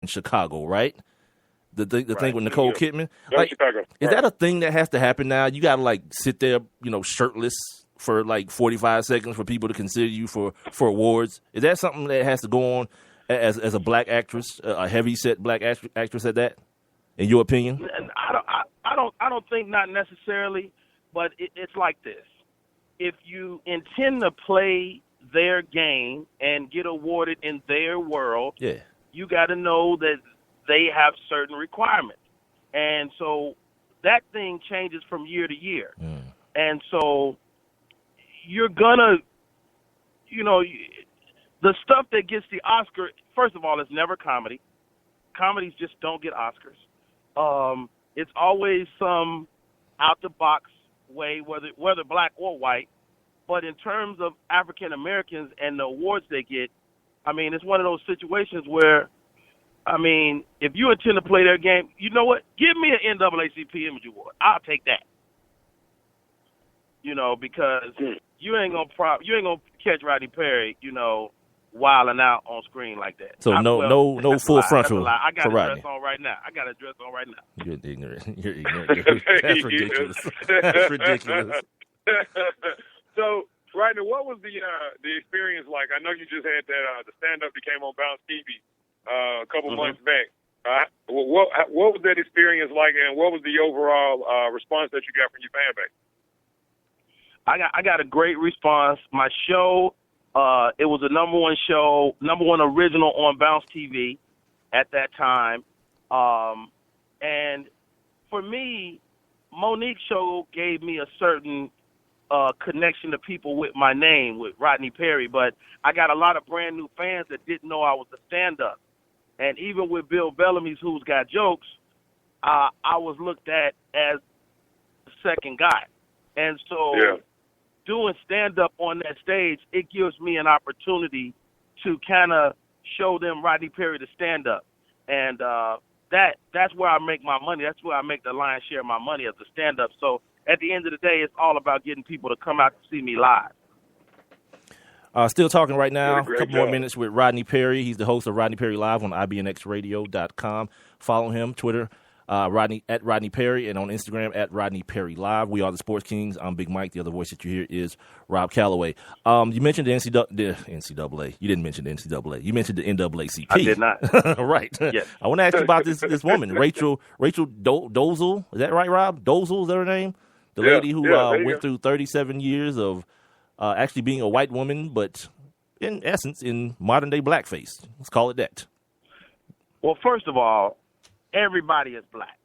Chicago, right? The thing with Yeah. Nicole Kidman. Go Like, Chicago. is that a thing that has to happen now? You got to like sit there, shirtless for like 45 seconds for people to consider you for awards. Is that something that has to go on as a black actress, a heavy set black actress at that? In your opinion? I don't think not necessarily, but it's like this. If you intend to play their game and get awarded in their world, you got to know that they have certain requirements. And so that thing changes from year to year. And so you're going to, the stuff that gets the Oscar, first of all, it's never comedy. Comedies just don't get Oscars. It's always some out-the-box way, whether black or white. But in terms of African Americans and the awards they get, I mean, it's one of those situations where, I mean, if you intend to play their game, you know what? Give me an NAACP Image Award. I'll take that. Because you ain't gonna catch Rodney Perry, wilding out on screen like that. So no full frontal. I got for a Rodney. dress on right now. You're ignorant. That's ridiculous. That's ridiculous. So, Rodney, what was the experience like? I know you just had that the stand-up that came on Bounce TV a couple months back. What was that experience like, and what was the overall response that you got from your fan base? I got a great response. My show, it was a number one original on Bounce TV at that time. And for me, Monique's show gave me a certain connection to people with my name, with Rodney Perry. But I got a lot of brand new fans that didn't know I was a stand-up. And even with Bill Bellamy's Who's Got Jokes, I was looked at as the second guy. And so doing stand-up on that stage, it gives me an opportunity to kind of show them Rodney Perry the stand-up. And that's where I make my money. That's where I make the lion's share of my money as a stand-up. So at the end of the day, it's all about getting people to come out to see me live. Still talking right now. A couple more job. minutes with Rodney Perry. He's the host of Rodney Perry Live on IBNXradio.com. Follow him, Twitter, at Rodney Perry, and on Instagram at Rodney Perry Live. We are the Sports Kings. I'm Big Mike. The other voice that you hear is Rob Calloway. You mentioned the NCAA. You didn't mention the NCAA. You mentioned the NAACP. I did not. Right. Yes. I want to ask you about this woman, Rachel Dolezal. Is that right, Rob? Dolezal, is that her name? The lady who went through 37 years of actually being a white woman, but in essence, in modern-day blackface. Let's call it that. Well, first of all, everybody is black,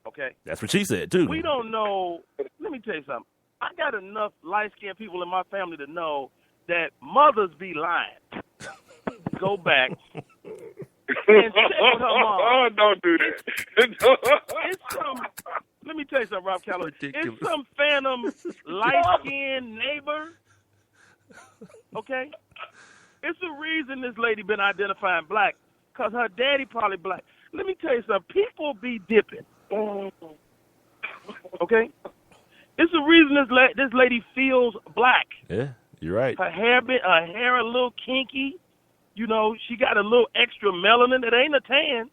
okay? That's what she said, too. We don't know. Let me tell you something. I got enough light-skinned people in my family to know that mothers be lying. Go back and check with her mom. Oh, don't do that. Let me tell you something, Rob Calloway. It's some phantom light-skinned neighbor, okay? It's the reason this lady been identifying black, because her daddy probably black. Let me tell you something. People be dipping, okay? It's the reason this lady feels black. Yeah, you're right. Her hair a little kinky. She got a little extra melanin. It ain't a tan.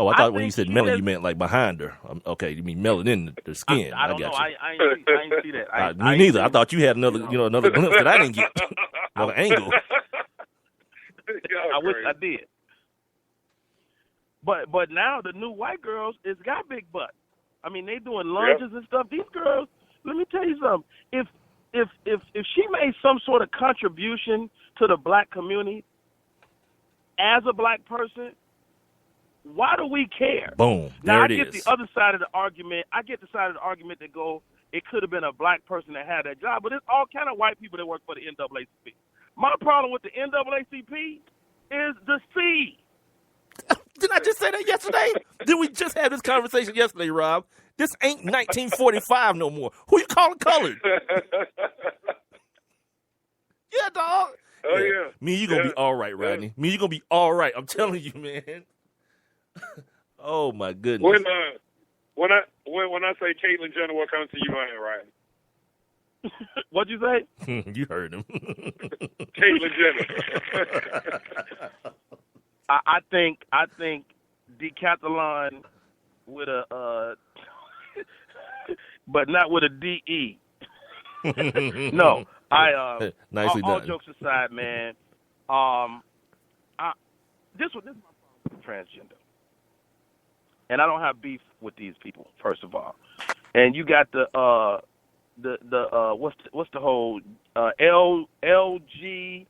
Oh, I thought when you said melanin, you meant like behind her. Okay, you mean melanin, the skin. I don't know. got you. I ain't see that. Me neither. I thought you had another glimpse that I didn't get. Another angle. I wish I did. But now the new white girls it's got big butts. I mean, they doing lunges and stuff. These girls, let me tell you something. If she made some sort of contribution to the black community as a black person, why do we care? Boom. Now, There it I get is. the other side of the argument. I get the side of the argument that go, it could have been a black person that had that job, but it's all kind of white people that work for the NAACP. My problem with the NAACP is the C. Didn't I just say that yesterday? Did we just have this conversation yesterday, Rob? This ain't 1945 no more. Who you calling colored? Yeah, dog. Oh, yeah. Me and you going to be all right, Rodney. Me and you going to be all right. I'm telling you, man. Oh, my goodness. When I say Caitlyn Jenner, what comes to you mind, Rodney? What'd you say? You heard him. Caitlyn Jenner. I think decathlon with a but not with a DE. No, nicely all done. jokes aside, man. This was my problem with transgender, and I don't have beef with these people. First of all, and you got the what's the whole LG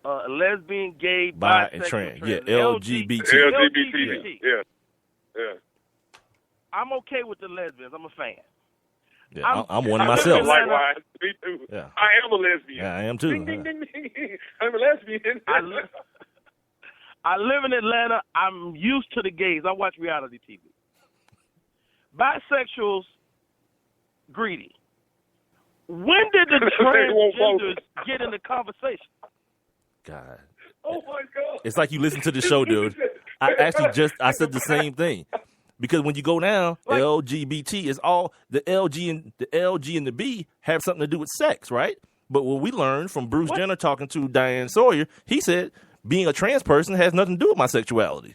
lesbian, gay, Bi and bisexual, trans. Yeah, LGBT. LGBT. Yeah. I'm okay with the lesbians. I'm a fan. Yeah, I'm one I'm myself. Likewise, me too. Yeah. I am a lesbian. Yeah, I am too. Ding, ding, ding, ding. I'm a lesbian. I live in Atlanta. I'm used to the gays. I watch reality TV. Bisexuals, greedy. When did the transgenders get in the conversation? God. Oh my God. It's like you listen to the show, dude. I said the same thing. Because when you go down, LGBT is all the LG and the B have something to do with sex, right? But what we learned from Bruce Jenner talking to Diane Sawyer, he said being a trans person has nothing to do with my sexuality.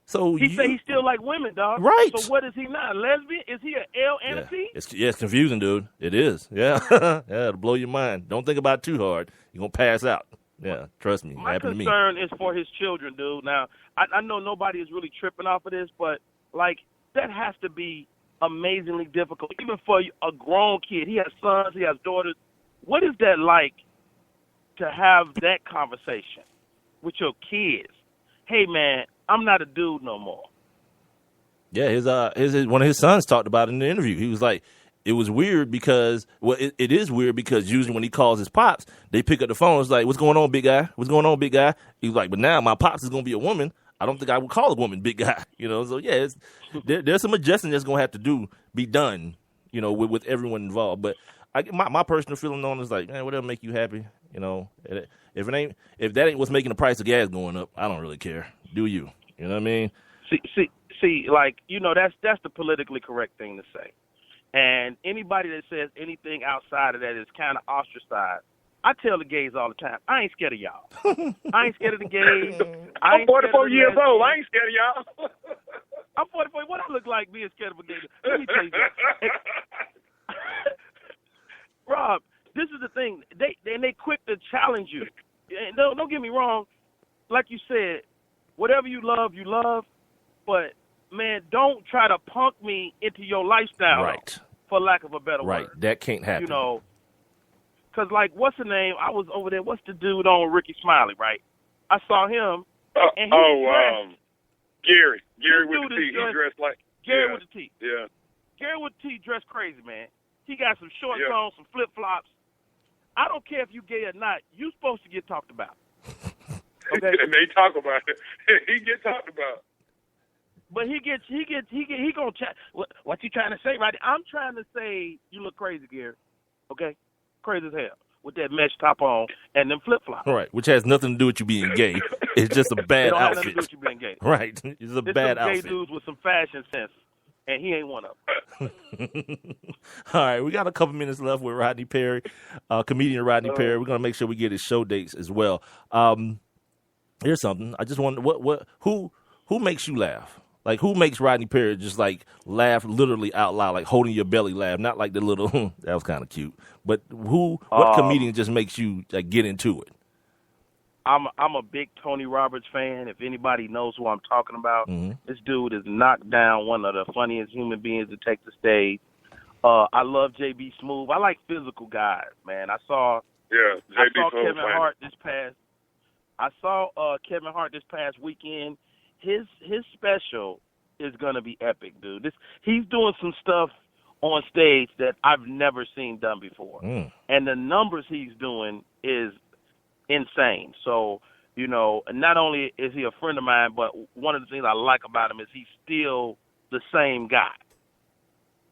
So he said he still like women, dog. Right. So what is he not? Lesbian? Is he an L and a T? It's confusing, dude. It is. Yeah. Yeah, it'll blow your mind. Don't think about it too hard. You're going to pass out. Yeah, trust me. My happened to me. concern is for his children, dude. Now, I know nobody is really tripping off of this, but, like, that has to be amazingly difficult, even for a grown kid. He has sons, he has daughters. What is that like to have that conversation with your kids? Hey, man, I'm not a dude no more. Yeah, his one of his sons talked about it in the interview. He was like, it was weird because, it is weird because usually when he calls his pops, they pick up the phone. It's like, what's going on, big guy? What's going on, big guy? He's like, but now my pops is going to be a woman. I don't think I would call a woman big guy, So yeah, there's some adjusting that's gonna have to be done, with everyone involved. But my personal feeling on it is like, man, whatever make you happy, If that ain't what's making the price of gas going up, I don't really care. Do you? You know what I mean? See, like that's the politically correct thing to say, and anybody that says anything outside of that is kind of ostracized. I tell the gays all the time, I ain't scared of y'all. I ain't scared of the gays. I'm 44 years old. I ain't scared of y'all. I'm 44. What I look like being scared of a gay? Let me tell you that. Rob, this is the thing. They quick to challenge you. And don't get me wrong. Like you said, whatever you love. But, man, don't try to punk me into your lifestyle. Right. For lack of a better word. Right. That can't happen. Because, like, what's the name? I was over there. What's the dude on Ricky Smiley, right? I saw him. And Gary. Gary with the T. He dressed like... Gary with the T. Yeah. Gary with the T dressed crazy, man. He got some shorts on, some flip-flops. I don't care if you gay or not. You supposed to get talked about. Okay? And they talk about it. He gets talked about. But he gonna chat. What you trying to say, right? I'm trying to say you look crazy, Gary. Okay? Crazy as hell with that mesh top on and them flip flops. Right, which has nothing to do with you being gay. It's just a bad it don't outfit. Have nothing to do with you being gay. Right, it's a bad some outfit. Gay dudes with some fashion sense, and he ain't one of them. All right, we got a couple minutes left with Rodney Perry, comedian Rodney Perry. We're gonna make sure we get his show dates as well. Here's something. I just wonder who makes you laugh? Like, who makes Rodney Perry just, like, laugh literally out loud, like holding your belly laugh, not like the little, that was kind of cute. But what comedian just makes you, like, get into it? I'm a big Tony Roberts fan. If anybody knows who I'm talking about, This dude is knocked down one of the funniest human beings to take the stage. I love J.B. Smoove. I like physical guys, man. I saw Kevin Hart this past weekend. His special is gonna be epic, dude. He's doing some stuff on stage that I've never seen done before, and the numbers he's doing is insane. So, not only is he a friend of mine, but one of the things I like about him is he's still the same guy.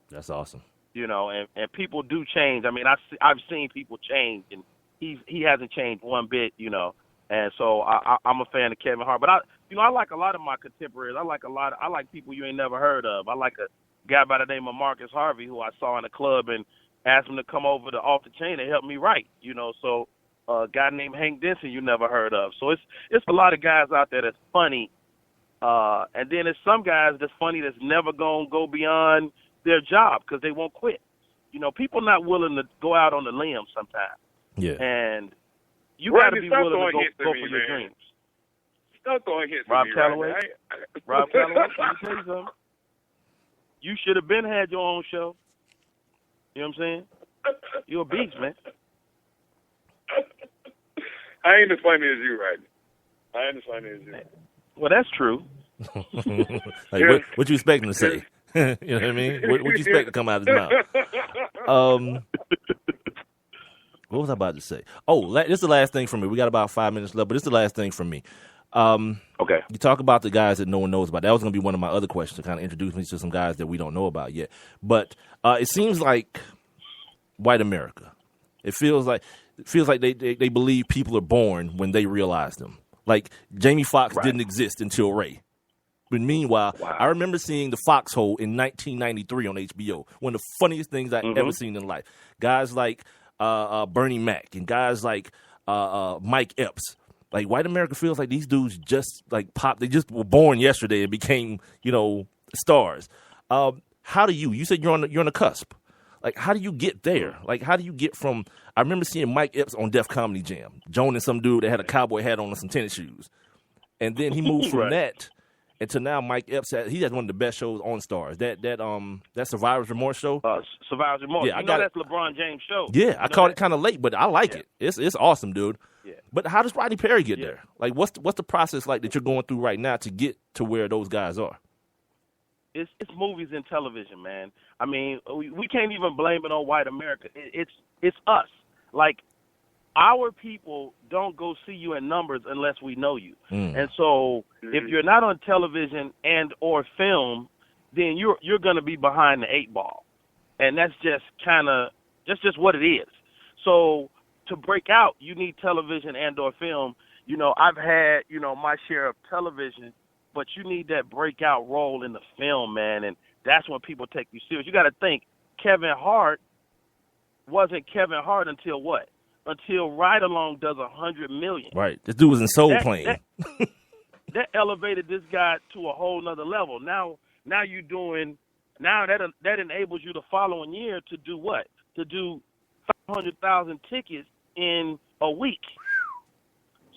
That's awesome. And people do change. I mean, I've seen people change, and he hasn't changed one bit. And so I'm a fan of Kevin Hart, but I like a lot of my contemporaries. I like people you ain't never heard of. I like a guy by the name of Marcus Harvey who I saw in a club and asked him to come over to Off the Chain and help me write. So a guy named Hank Denson you never heard of. So it's a lot of guys out there that's funny, and then there's some guys that's funny that's never gonna go beyond their job because they won't quit. You know, people not willing to go out on the limb sometimes. Yeah. And you got to be willing to go for your dreams. Stop throwing hits Rob at me Calloway. right now. Rob Calloway, let me tell you something. You should have been had your own show. You know what I'm saying? You're a beast, man. I ain't as funny as you, right? I ain't as funny as you. Well, that's true. Like, what you expect him to say? You know what I mean? What you expect to come out of his mouth? What was I about to say? Oh, this is the last thing from me. We got about 5 minutes left, but this is the last thing from me. Okay. You talk about the guys that no one knows about. That was going to be one of my other questions to kind of introduce me to some guys that we don't know about yet. But it seems like white America. It feels like they believe people are born when they realize them. Like Jamie Foxx didn't exist until Ray. But meanwhile, I remember seeing The Foxhole in 1993 on HBO. One of the funniest things I've ever seen in life. Guys like Bernie Mac and guys like Mike Epps. Like white America feels like these dudes just like pop. They just were born yesterday and became, stars. How do you said you're on the cusp. Like, how do you get there? Like, how do you get from? I remember seeing Mike Epps on Def Comedy Jam, joining some dude that had a cowboy hat on and some tennis shoes, and then he moved from that. And to now, Mike Epps, he has one of the best shows on Stars. That Survivor's Remorse show. Survivor's Remorse. Yeah, that's LeBron James' show. Yeah, I caught it kind of late, but I like it. It's awesome, dude. Yeah. But how does Rodney Perry get there? Like, what's the process like that you're going through right now to get to where those guys are? It's movies and television, man. I mean, we can't even blame it on white America. It's us. Like, our people don't go see you in numbers unless we know you. And so if you're not on television and or film, then you're going to be behind the 8 ball. And that's just just what it is. So to break out, you need television and or film. I've had, my share of television, but you need that breakout role in the film, man. And that's when people take you serious. You got to think Kevin Hart wasn't Kevin Hart until what? Until Ride Along does $100 million. Right. This dude was in Soul Plane. That elevated this guy to a whole nother level. Now you're doing. Now that enables you the following year to do what? To do 500,000 tickets in a week.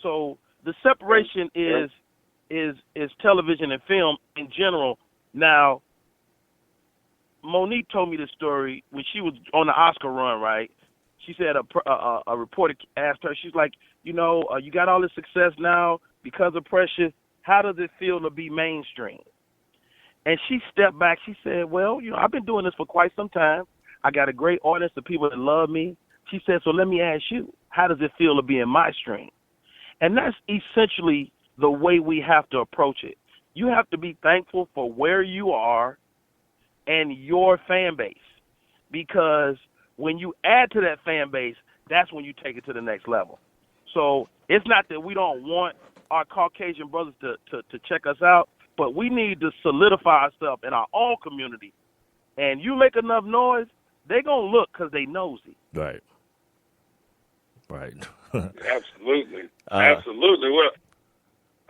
So the separation is television and film in general. Now, Monique told me this story when she was on the Oscar run, right? She said a reporter asked her, she's like, you got all this success now because of pressure. How does it feel to be mainstream? And she stepped back. She said, well, I've been doing this for quite some time. I got a great audience of people that love me. She said, so let me ask you, how does it feel to be in my stream? And that's essentially the way we have to approach it. You have to be thankful for where you are and your fan base, because when you add to that fan base, that's when you take it to the next level. So it's not that we don't want our Caucasian brothers to check us out, but we need to solidify ourselves in our own community. And you make enough noise, they're going to look because they nosy. Right. Absolutely. Absolutely. Well,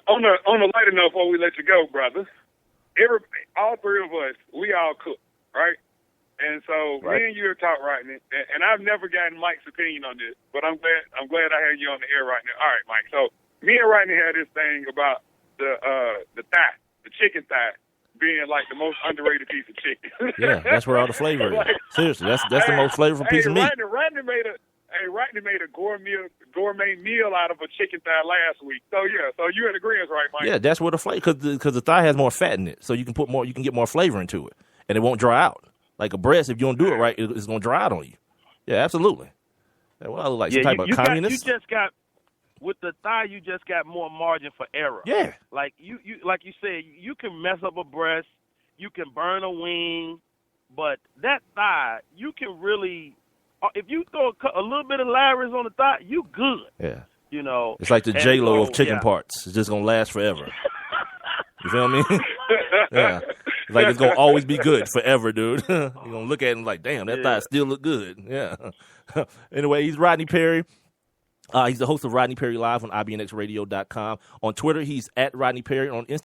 on a lighter note, before we let you go, brothers, all three of us, we all cook, right? And so me and you have talked right now, and I've never gotten Mike's opinion on this, but I'm glad I had you on the air right now. All right, Mike. So me and Rodney had this thing about the thigh, the chicken thigh, being like the most underrated piece of chicken. Yeah, that's where all the flavor is. Seriously, that's the most flavorful piece of meat. Rodney made a gourmet meal out of a chicken thigh last week. So you're in agreement, right, Mike? Yeah, that's where the flavor, because the thigh has more fat in it, so you can get more flavor into it, and it won't dry out. Like a breast, if you don't do it right, it's going to dry out on you. Yeah, absolutely. Well, I look like some type of communist. With the thigh, you just got more margin for error. Yeah. Like you said, you can mess up a breast, you can burn a wing, but that thigh, you can really, if you throw a little bit of Larry's on the thigh, you good. Yeah. It's like the J-Lo of chicken parts. It's just going to last forever. You feel me? Yeah. It's like it's going to always be good forever, dude. You're going to look at it and like, damn, that thigh still look good. Yeah. Anyway, he's Rodney Perry. He's the host of Rodney Perry Live on IBNXradio.com. On Twitter, he's at Rodney Perry. On Instagram,